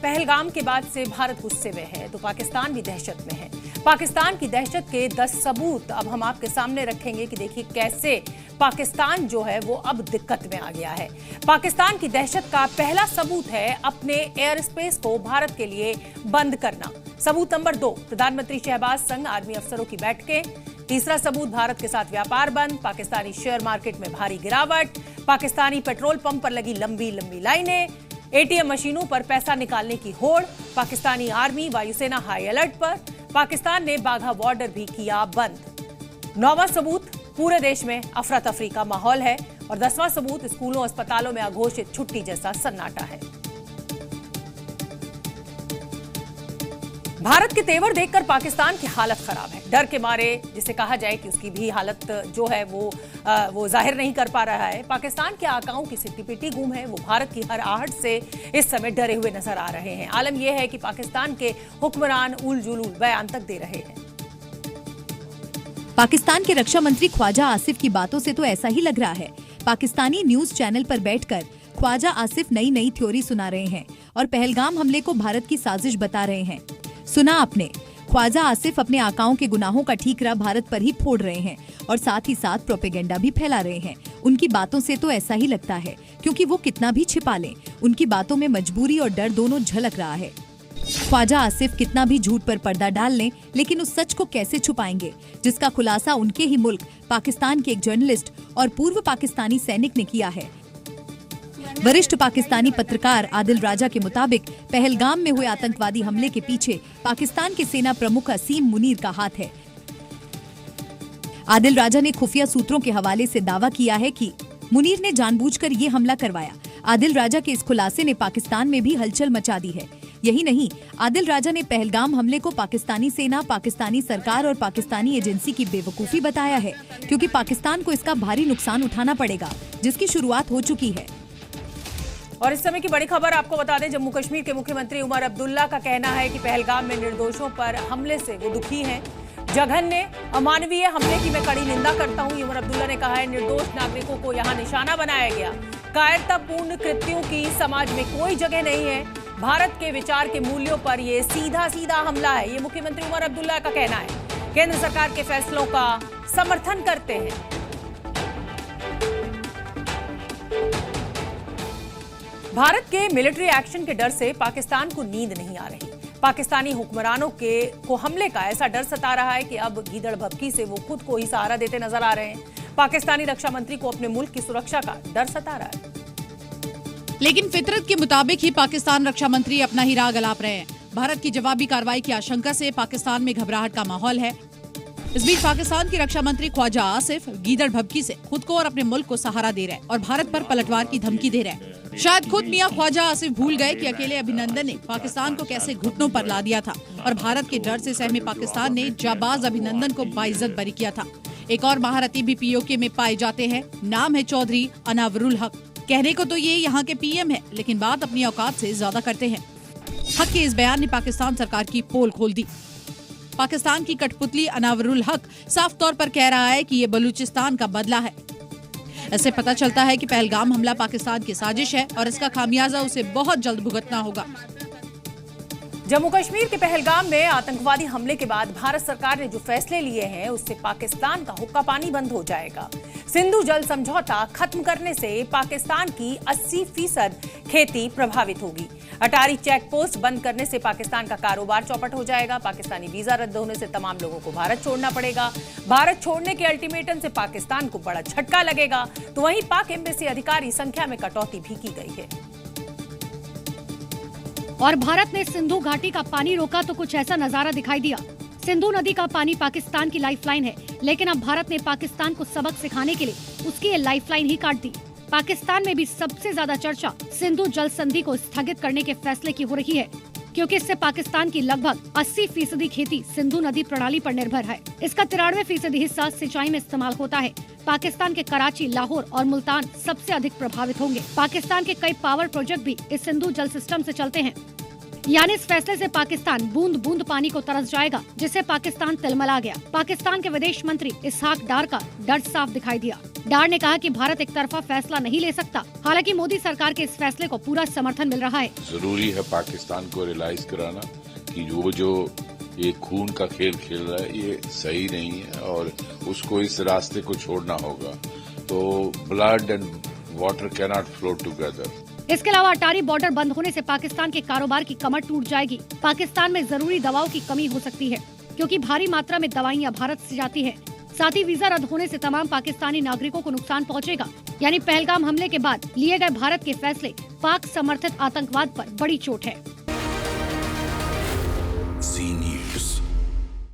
पहलगाम के बाद से भारत गुस्से में है तो पाकिस्तान भी दहशत में है। पाकिस्तान की दहशत के 10 सबूत अब हम आपके सामने रखेंगे कि देखिए कैसे पाकिस्तान जो है वो अब दिक्कत में आ गया है। पाकिस्तान की दहशत का पहला सबूत है अपने एयर स्पेस को भारत के लिए बंद करना। सबूत नंबर 2, प्रधानमंत्री शहबाज संग आर्मी अफसरों की बैठकें। तीसरा सबूत, भारत के साथ व्यापार बंद, पाकिस्तानी शेयर मार्केट में भारी गिरावट, पाकिस्तानी पेट्रोल पंप पर लगी लंबी लंबी लाइनें, एटीएम मशीनों पर पैसा निकालने की होड़, पाकिस्तानी आर्मी वायुसेना हाई अलर्ट पर, पाकिस्तान ने बाघा बॉर्डर भी किया बंद। 9वां सबूत, पूरे देश में अफरा तफरी का माहौल है और 10वां सबूत, स्कूलों अस्पतालों में अघोषित छुट्टी जैसा सन्नाटा है। भारत के तेवर देखकर पाकिस्तान की हालत खराब है। डर के मारे, जिसे कहा जाए कि उसकी भी हालत जो है वो जाहिर नहीं कर पा रहा है। पाकिस्तान के आकाओं की सिट्टी-पिट्टी गुम है। वो भारत की हर आहट से इस समय डरे हुए नजर आ रहे हैं। आलम यह है कि पाकिस्तान के हुक्मरान उल जुलूल बयान तक दे रहे हैं। पाकिस्तान के रक्षा मंत्री ख्वाजा आसिफ की बातों से तो ऐसा ही लग रहा है। पाकिस्तानी न्यूज चैनल पर बैठकर ख्वाजा आसिफ नई नई थ्योरी सुना रहे हैं और पहलगाम हमले को भारत की साजिश बता रहे हैं। सुना आपने, ख्वाजा आसिफ अपने आकाओं के गुनाहों का ठीकरा भारत पर ही फोड़ रहे हैं और साथ ही साथ प्रोपेगेंडा भी फैला रहे हैं। उनकी बातों से तो ऐसा ही लगता है, क्योंकि वो कितना भी छिपा लें, उनकी बातों में मजबूरी और डर दोनों झलक रहा है। ख्वाजा आसिफ कितना भी झूठ पर पर्दा डाल लें, लेकिन उस सच को कैसे छुपाएंगे जिसका खुलासा उनके ही मुल्क पाकिस्तान के एक जर्नलिस्ट और पूर्व पाकिस्तानी सैनिक ने किया है। वरिष्ठ पाकिस्तानी पत्रकार आदिल राजा के मुताबिक पहलगाम में हुए आतंकवादी हमले के पीछे पाकिस्तान के सेना प्रमुख असीम मुनीर का हाथ है। आदिल राजा ने खुफिया सूत्रों के हवाले से दावा किया है कि मुनीर ने जानबूझकर ये हमला करवाया। आदिल राजा के इस खुलासे ने पाकिस्तान में भी हलचल मचा दी है। यही नहीं, आदिल राजा ने पहलगाम हमले को पाकिस्तानी सेना, पाकिस्तानी सरकार और पाकिस्तानी एजेंसी की बेवकूफी बताया है, क्योंकि पाकिस्तान को इसका भारी नुकसान उठाना पड़ेगा, जिसकी शुरुआत हो चुकी है। और इस समय की बड़ी खबर आपको बता दें, जम्मू कश्मीर के मुख्यमंत्री उमर अब्दुल्ला का कहना है कि पहलगाम में निर्दोषों पर हमले से वो दुखी हैं। जघन्य अमानवीय हमले की मैं कड़ी निंदा करता हूं, उमर अब्दुल्ला ने कहा है। निर्दोष नागरिकों को यहां निशाना बनाया गया। कायरतापूर्ण कृत्यों की समाज में कोई जगह नहीं है। भारत के विचार के मूल्यों पर यह सीधा सीधा हमला है। ये मुख्यमंत्री उमर अब्दुल्ला का कहना है। केंद्र सरकार के फैसलों का समर्थन करते हैं। भारत के मिलिट्री एक्शन के डर से पाकिस्तान को नींद नहीं आ रही। पाकिस्तानी हुक्मरानों को हमले का ऐसा डर सता रहा है कि अब गीदड़ भभकी से वो खुद को ही सहारा देते नजर आ रहे हैं। पाकिस्तानी रक्षा मंत्री को अपने मुल्क की सुरक्षा का डर सता रहा है। लेकिन फितरत के मुताबिक ही पाकिस्तान रक्षा मंत्री अपना ही राग अलाप रहे हैं। भारत की जवाबी कार्रवाई की आशंका से पाकिस्तान में घबराहट का माहौल है। इस बीच पाकिस्तान के रक्षा मंत्री ख्वाजा आसिफ गीदड़ भभकी से खुद को और अपने मुल्क को सहारा दे रहे हैं और भारत पर पलटवार की धमकी दे रहे हैं। शायद खुद मियां ख्वाजा आसिफ भूल गए कि अकेले अभिनंदन ने पाकिस्तान को कैसे घुटनों पर ला दिया था और भारत के डर से सहमे पाकिस्तान ने जाबाज अभिनंदन को बाइज्जत बरी किया था। एक और महारथी भी पीओके में पाए जाते हैं। नाम है चौधरी अनावरुल हक। कहने को तो ये यहाँ के पीएम है, लेकिन बात अपनी औकात से ज्यादा करते हैं। हक के इस बयान ने पाकिस्तान सरकार की पोल खोल दी। पाकिस्तान की कठपुतली अनावरुल हक साफ तौर पर कह रहा है कि ये बलूचिस्तान का बदला है। ऐसे पता चलता है कि पहलगाम हमला पाकिस्तान की साजिश है और इसका खामियाजा उसे बहुत जल्द भुगतना होगा। जम्मू कश्मीर के पहलगाम में आतंकवादी हमले के बाद भारत सरकार ने जो फैसले लिए हैं उससे पाकिस्तान का हुक्का पानी बंद हो जाएगा। सिंधु जल समझौता खत्म करने से पाकिस्तान की 80% खेती प्रभावित होगी। अटारी चेक पोस्ट बंद करने से पाकिस्तान का कारोबार चौपट हो जाएगा। पाकिस्तानी वीजा रद्द होने से तमाम लोगों को भारत छोड़ना पड़ेगा। भारत छोड़ने के अल्टीमेटम से पाकिस्तान को बड़ा झटका लगेगा। तो वहीं पाक एम्बेसी अधिकारी संख्या में कटौती भी की गई है। और भारत ने सिंधु घाटी का पानी रोका तो कुछ ऐसा नजारा दिखाई दिया। सिंधु नदी का पानी पाकिस्तान की लाइफलाइन है, लेकिन अब भारत ने पाकिस्तान को सबक सिखाने के लिए उसकी ये लाइफलाइन ही काट दी। पाकिस्तान में भी सबसे ज्यादा चर्चा सिंधु जल संधि को स्थगित करने के फैसले की हो रही है, क्योंकि इससे पाकिस्तान की लगभग 80% खेती सिंधु नदी प्रणाली पर निर्भर है। इसका 93% हिस्सा सिंचाई में इस्तेमाल होता है। पाकिस्तान के कराची, लाहौर और मुल्तान सबसे अधिक प्रभावित होंगे। पाकिस्तान के कई पावर प्रोजेक्ट भी इस सिंधु जल सिस्टम से चलते हैं। यानी इस फैसले से पाकिस्तान बूंद बूंद पानी को तरस जाएगा, जिससे पाकिस्तान तिलमिला गया। पाकिस्तान के विदेश मंत्री इसहाक डार का डर साफ दिखाई दिया। डार ने कहा कि भारत एक तरफा फैसला नहीं ले सकता। हालांकि मोदी सरकार के इस फैसले को पूरा समर्थन मिल रहा है। जरूरी है पाकिस्तान को रियलाइज कराना कि वो जो ये खून का खेल खेल रहा है ये सही नहीं है और उसको इस रास्ते को छोड़ना होगा। तो blood and water cannot flow together. इसके अलावा अटारी बॉर्डर बंद होने से पाकिस्तान के कारोबार की कमर टूट जाएगी। पाकिस्तान में जरूरी दवाओं की कमी हो सकती है क्योंकि भारी मात्रा में दवाइयां भारत से जाती हैं। साथ ही वीजा रद्द होने से तमाम पाकिस्तानी नागरिकों को नुकसान पहुंचेगा। यानी पहलगाम हमले के बाद लिए गए भारत के फैसले पाक समर्थित आतंकवाद पर बड़ी चोट है।